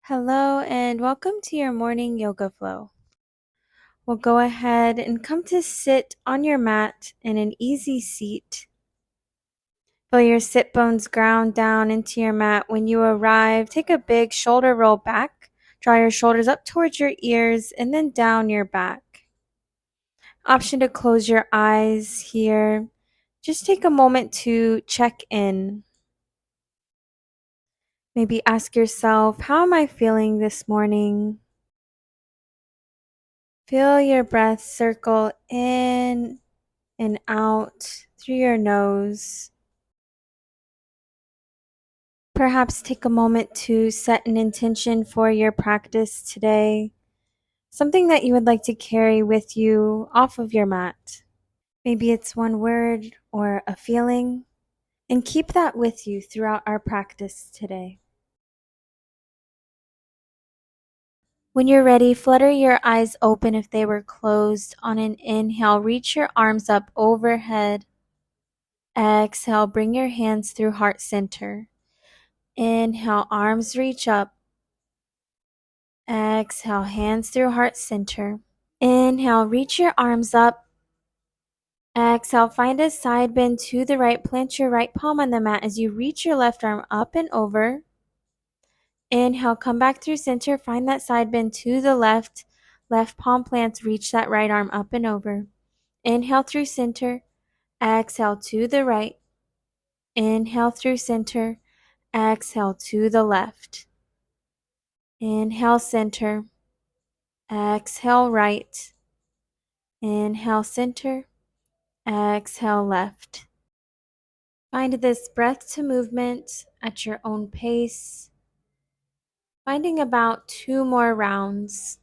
Hello and welcome to your morning yoga flow. We'll go ahead and come to sit on your mat in an easy seat. Feel your sit bones ground down into your mat. When you arrive, take a big shoulder roll back. Draw your shoulders up towards your ears and then down your back. Option to close your eyes here. Just take a moment to check in. Maybe ask yourself, how am I feeling this morning? Feel your breath circle in and out through your nose. Perhaps take a moment to set an intention for your practice today, something that you would like to carry with you off of your mat. Maybe it's one word or a feeling, and keep that with you throughout our practice today. When you're ready, flutter your eyes open if they were closed. On an inhale, reach your arms up overhead. Exhale, bring your hands through heart center. Inhale, arms reach up. Exhale, hands through heart center. Inhale, reach your arms up. Exhale, find a side bend to the right. Plant your right palm on the mat as you reach your left arm up and over. Inhale, come back through center. Find that side bend to the left. Left palm plants, reach that right arm up and over. Inhale through center. Exhale to the right. Inhale through center. Exhale to the left. Inhale center. Exhale right. Inhale center. Exhale left. Find this breath to movement at your own pace. Finding about 2 more rounds.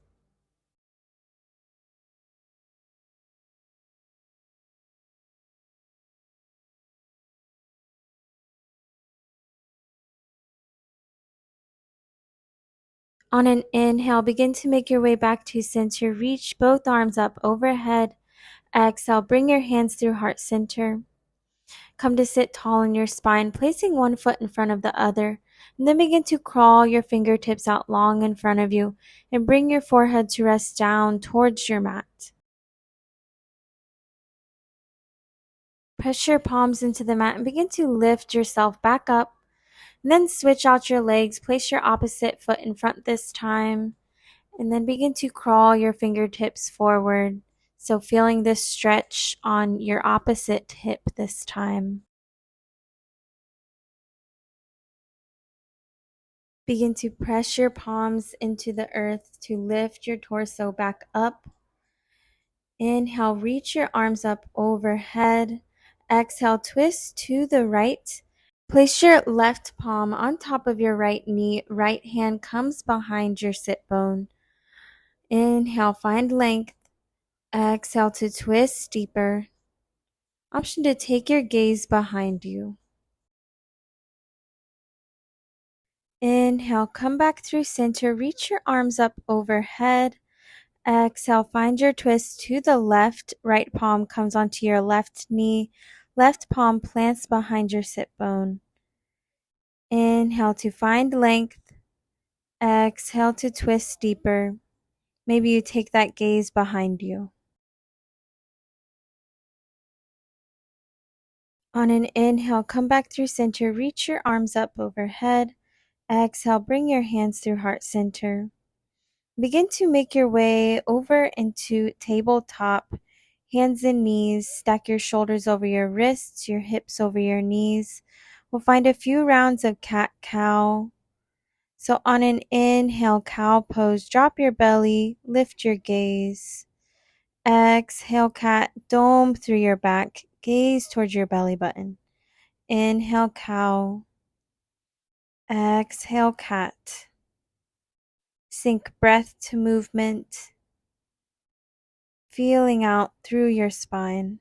On an inhale, begin to make your way back to center. Reach both arms up overhead. Exhale, bring your hands through heart center. Come to sit tall in your spine, placing one foot in front of the other. And then begin to crawl your fingertips out long in front of you and bring your forehead to rest down towards your mat. Press your palms into the mat and begin to lift yourself back up. And then switch out your legs. Place your opposite foot in front this time. And then begin to crawl your fingertips forward. So feeling this stretch on your opposite hip this time. Begin to press your palms into the earth to lift your torso back up. Inhale, reach your arms up overhead. Exhale, twist to the right. Place your left palm on top of your right knee. Right hand comes behind your sit bone. Inhale, find length. Exhale to twist deeper. Option to take your gaze behind you. Inhale, come back through center. Reach your arms up overhead. Exhale, find your twist to the left. Right palm comes onto your left knee. Left palm plants behind your sit bone. Inhale to find length. Exhale to twist deeper. Maybe you take that gaze behind you. On an inhale, come back through center. Reach your arms up overhead. Exhale, bring your hands through heart center. Begin to make your way over into tabletop. Hands and knees. Stack your shoulders over your wrists, your hips over your knees. We'll find a few rounds of cat-cow. So on an inhale, cow pose, drop your belly, lift your gaze. Exhale, cat, dome through your back, gaze towards your belly button. Inhale, cow. Exhale, cat. Sync breath to movement, feeling out through your spine.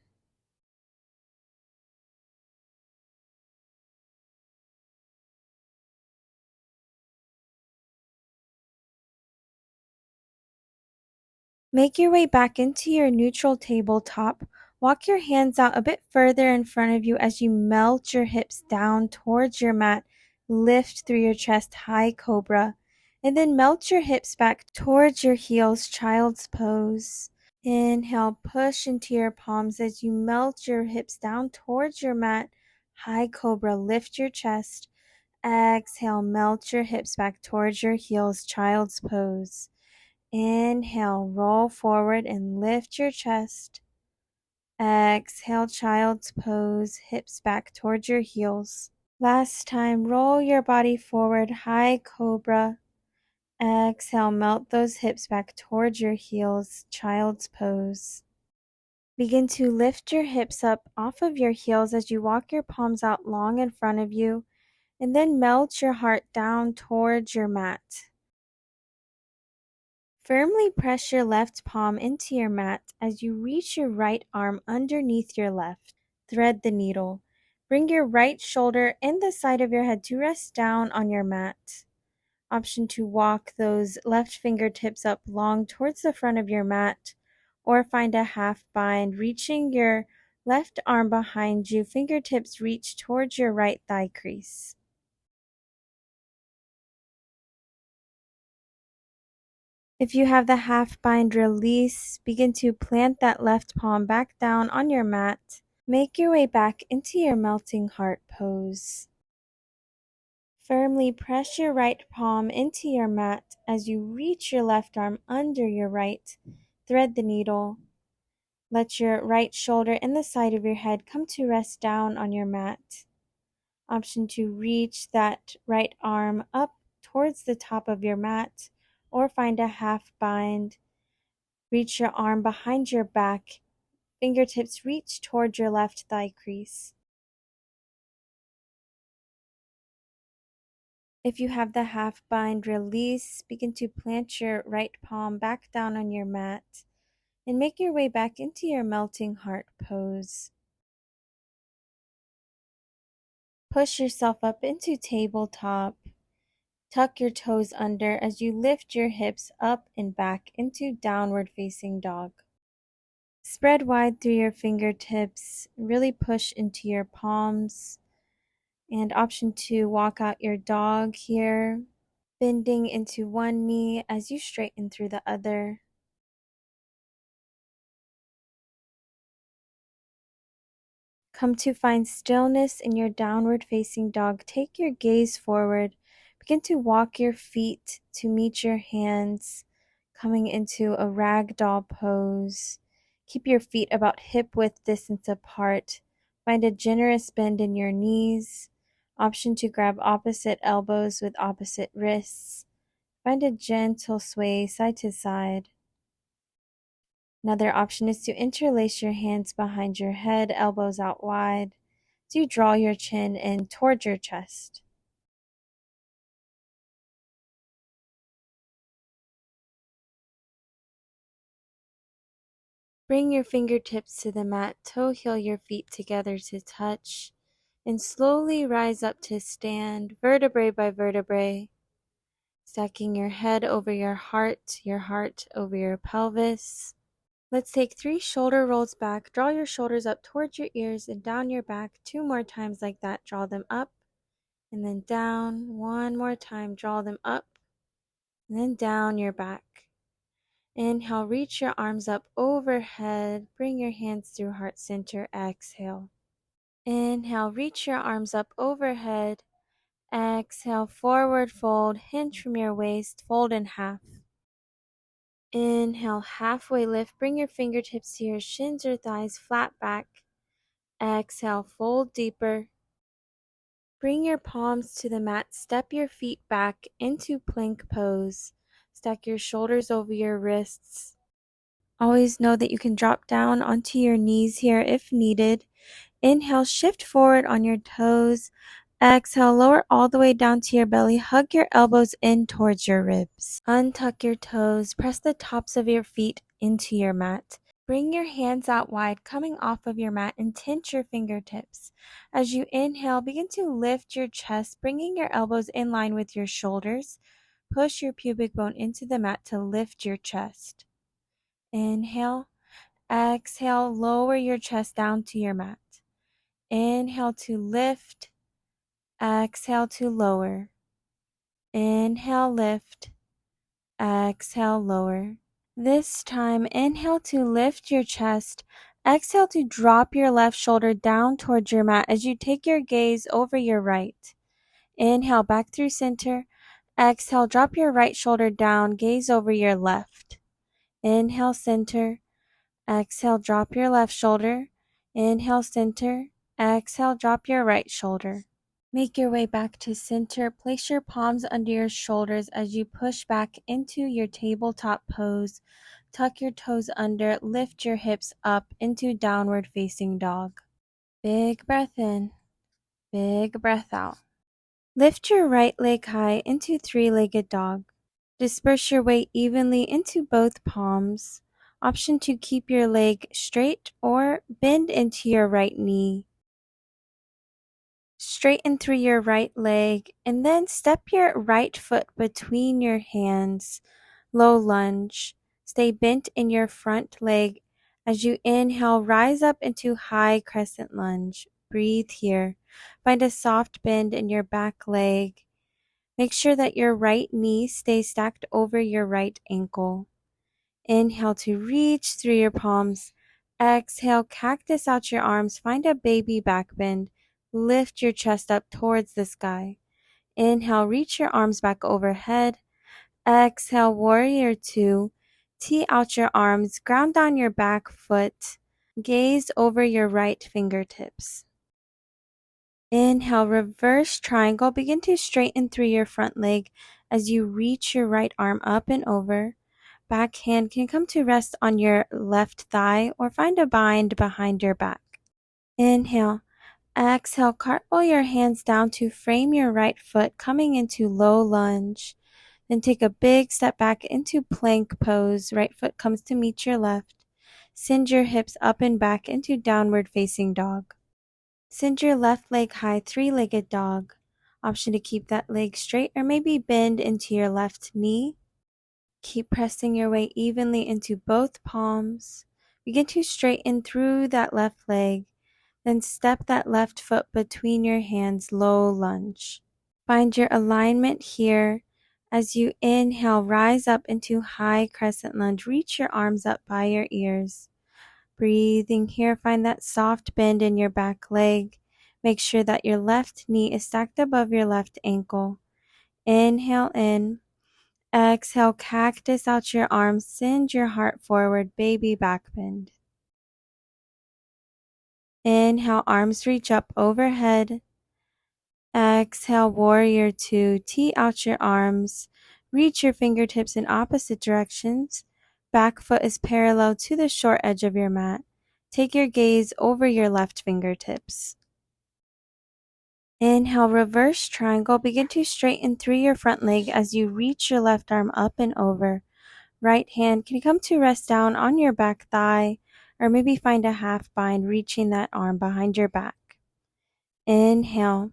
Make your way back into your neutral tabletop. Walk your hands out a bit further in front of you as you melt your hips down towards your mat. Lift through your chest, high cobra. And then melt your hips back towards your heels, child's pose. Inhale, push into your palms as you melt your hips down towards your mat. High cobra, lift your chest. Exhale, melt your hips back towards your heels, child's pose. Inhale, roll forward and lift your chest. Exhale, child's pose, hips back towards your heels. Last time, roll your body forward, high cobra. Exhale, melt those hips back towards your heels, child's pose. Begin to lift your hips up off of your heels as you walk your palms out long in front of you, and then melt your heart down towards your mat. Firmly press your left palm into your mat as you reach your right arm underneath your left. Thread the needle. Bring your right shoulder and the side of your head to rest down on your mat. Option to walk those left fingertips up long towards the front of your mat, or find a half bind, reaching your left arm behind you, fingertips reach towards your right thigh crease. If you have the half bind, release, begin to plant that left palm back down on your mat. Make your way back into your melting heart pose. Firmly press your right palm into your mat as you reach your left arm under your right. Thread the needle. Let your right shoulder and the side of your head come to rest down on your mat. Option to reach that right arm up towards the top of your mat, or find a half bind. Reach your arm behind your back. Fingertips reach towards your left thigh crease. If you have the half bind, release. Begin to plant your right palm back down on your mat and make your way back into your melting heart pose. Push yourself up into tabletop. Tuck your toes under as you lift your hips up and back into downward facing dog. Spread wide through your fingertips. Really push into your palms. And option 2, walk out your dog here, bending into one knee as you straighten through the other. Come to find stillness in your downward facing dog. Take your gaze forward. Begin to walk your feet to meet your hands, coming into a ragdoll pose. Keep your feet about hip width distance apart. Find a generous bend in your knees. Option to grab opposite elbows with opposite wrists. Find a gentle sway side to side. Another option is to interlace your hands behind your head, elbows out wide, as you draw your chin in towards your chest. Bring your fingertips to the mat, toe heel your feet together to touch, and slowly rise up to stand, vertebrae by vertebrae, stacking your head over your heart over your pelvis. Let's take 3 shoulder rolls back. Draw your shoulders up towards your ears and down your back. 2 more times like that. Draw them up and then down. 1 more time. Draw them up and then down your back. Inhale, reach your arms up overhead. Bring your hands through heart center. Exhale. Inhale, reach your arms up overhead. Exhale, forward fold. Hinge from your waist. Fold in half. Inhale, halfway lift. Bring your fingertips to your shins or thighs, flat back. Exhale, fold deeper. Bring your palms to the mat. Step your feet back into plank pose. Stack your shoulders over your wrists. Always know that you can drop down onto your knees here if needed. Inhale, shift forward on your toes. Exhale, lower all the way down to your belly. Hug your elbows in towards your ribs. Untuck your toes. Press the tops of your feet into your mat. Bring your hands out wide, coming off of your mat, and tense your fingertips. As you inhale, begin to lift your chest, bringing your elbows in line with your shoulders. Push your pubic bone into the mat to lift your chest. Inhale. Exhale, lower your chest down to your mat. Inhale to lift. Exhale to lower. Inhale, lift. Exhale, lower. This time, inhale to lift your chest. Exhale to drop your left shoulder down towards your mat as you take your gaze over your right. Inhale back through center. Exhale, drop your right shoulder down, gaze over your left. Inhale, center. Exhale, drop your left shoulder. Inhale, center. Exhale, drop your right shoulder. Make your way back to center. Place your palms under your shoulders as you push back into your tabletop pose. Tuck your toes under, lift your hips up into downward facing dog. Big breath in, big breath out. Lift your right leg high into three-legged dog. Disperse your weight evenly into both palms. Option to keep your leg straight or bend into your right knee. Straighten through your right leg and then step your right foot between your hands. Low lunge. Stay bent in your front leg. As you inhale, rise up into high crescent lunge. Breathe here. Find a soft bend in your back leg. Make sure that your right knee stays stacked over your right ankle. Inhale to reach through your palms. Exhale, cactus out your arms. Find a baby back bend. Lift your chest up towards the sky. Inhale, reach your arms back overhead. Exhale, warrior two. Tee out your arms, ground down your back foot. Gaze over your right fingertips. Inhale, reverse triangle. Begin to straighten through your front leg as you reach your right arm up and over. Back hand can come to rest on your left thigh or find a bind behind your back. Inhale. Exhale, cartwheel your hands down to frame your right foot, coming into low lunge. Then take a big step back into plank pose. Right foot comes to meet your left. Send your hips up and back into downward facing dog. Send your left leg high, three-legged dog. Option to keep that leg straight or maybe bend into your left knee. Keep pressing your way evenly into both palms. Begin to straighten through that left leg. Then step that left foot between your hands, low lunge. Find your alignment here. As you inhale, rise up into high crescent lunge. Reach your arms up by your ears. Breathing here, find that soft bend in your back leg. Make sure that your left knee is stacked above your left ankle. Inhale in. Exhale, cactus out your arms. Send your heart forward, baby back bend. Inhale, arms reach up overhead. Exhale, warrior two. Tee out your arms. Reach your fingertips in opposite directions. Back foot is parallel to the short edge of your mat. Take your gaze over your left fingertips. Inhale, reverse triangle. Begin to straighten through your front leg as you reach your left arm up and over. Right hand can come to rest down on your back thigh, or maybe find a half bind reaching that arm behind your back. Inhale.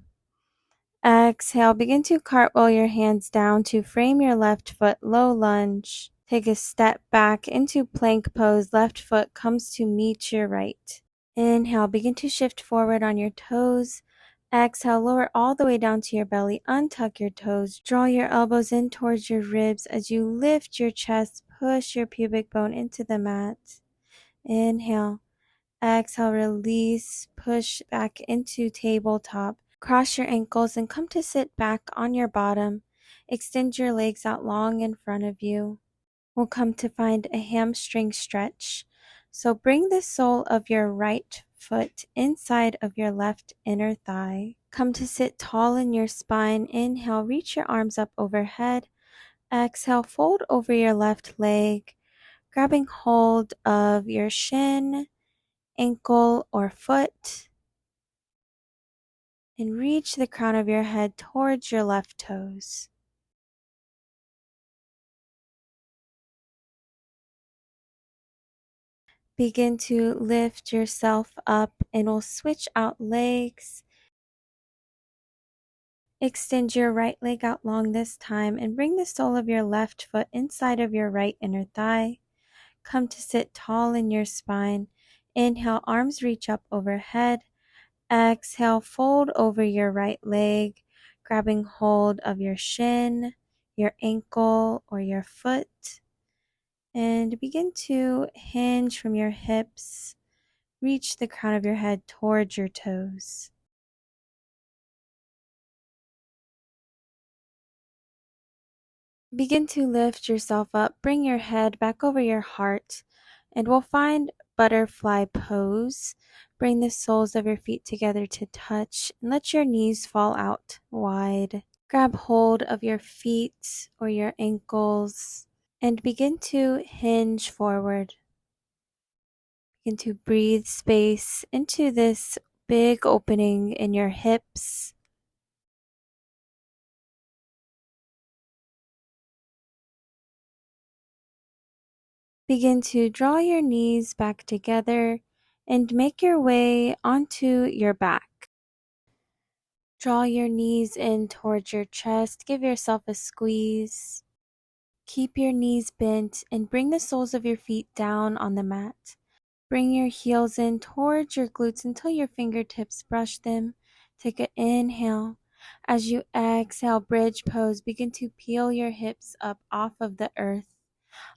Exhale, begin to cartwheel your hands down to frame your left foot, low lunge. Take a step back into plank pose. Left foot comes to meet your right. Inhale, begin to shift forward on your toes. Exhale, lower all the way down to your belly. Untuck your toes. Draw your elbows in towards your ribs as you lift your chest. Push your pubic bone into the mat. Inhale. Exhale, release. Push back into tabletop. Cross your ankles and come to sit back on your bottom. Extend your legs out long in front of you. We'll come to find a hamstring stretch. So bring the sole of your right foot inside of your left inner thigh. Come to sit tall in your spine. Inhale, reach your arms up overhead. Exhale, fold over your left leg, grabbing hold of your shin, ankle, or foot. And reach the crown of your head towards your left toes. Begin to lift yourself up and we'll switch out legs. Extend your right leg out long this time and bring the sole of your left foot inside of your right inner thigh. Come to sit tall in your spine. Inhale, arms reach up overhead. Exhale, fold over your right leg, grabbing hold of your shin, your ankle or your foot, and begin to hinge from your hips. Reach the crown of your head towards your toes. Begin to lift yourself up. Bring your head back over your heart, and we'll find butterfly pose. Bring the soles of your feet together to touch, and let your knees fall out wide. Grab hold of your feet or your ankles and begin to hinge forward. Begin to breathe space into this big opening in your hips. Begin to draw your knees back together and make your way onto your back. Draw your knees in towards your chest. Give yourself a squeeze. Keep your knees bent and bring the soles of your feet down on the mat. Bring your heels in towards your glutes until your fingertips brush them. Take an inhale. As you exhale, bridge pose. Begin to peel your hips up off of the earth.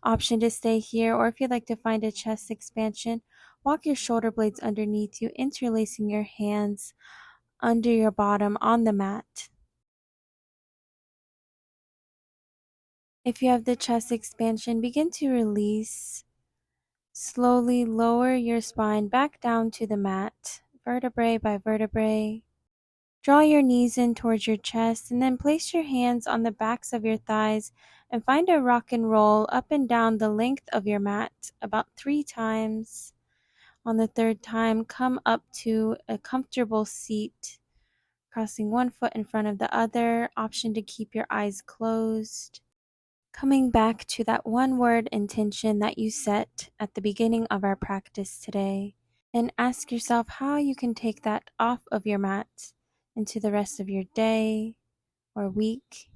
Option to stay here, or if you'd like to find a chest expansion, walk your shoulder blades underneath you, interlacing your hands under your bottom on the mat. If you have the chest expansion, begin to release. Slowly lower your spine back down to the mat, vertebrae by vertebrae. Draw your knees in towards your chest and then place your hands on the backs of your thighs and find a rock and roll up and down the length of your mat about 3 times. On the 3rd time, come up to a comfortable seat, crossing one foot in front of the other. Option to keep your eyes closed. Coming back to that one word intention that you set at the beginning of our practice today, and ask yourself how you can take that off of your mat into the rest of your day or week.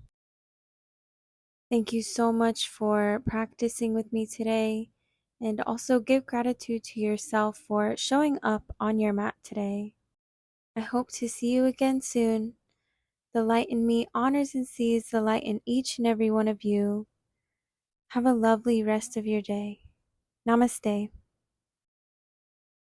Thank you so much for practicing with me today, and also give gratitude to yourself for showing up on your mat today. I hope to see you again soon. The light in me honors and sees the light in each and every one of you. Have a lovely rest of your day. Namaste.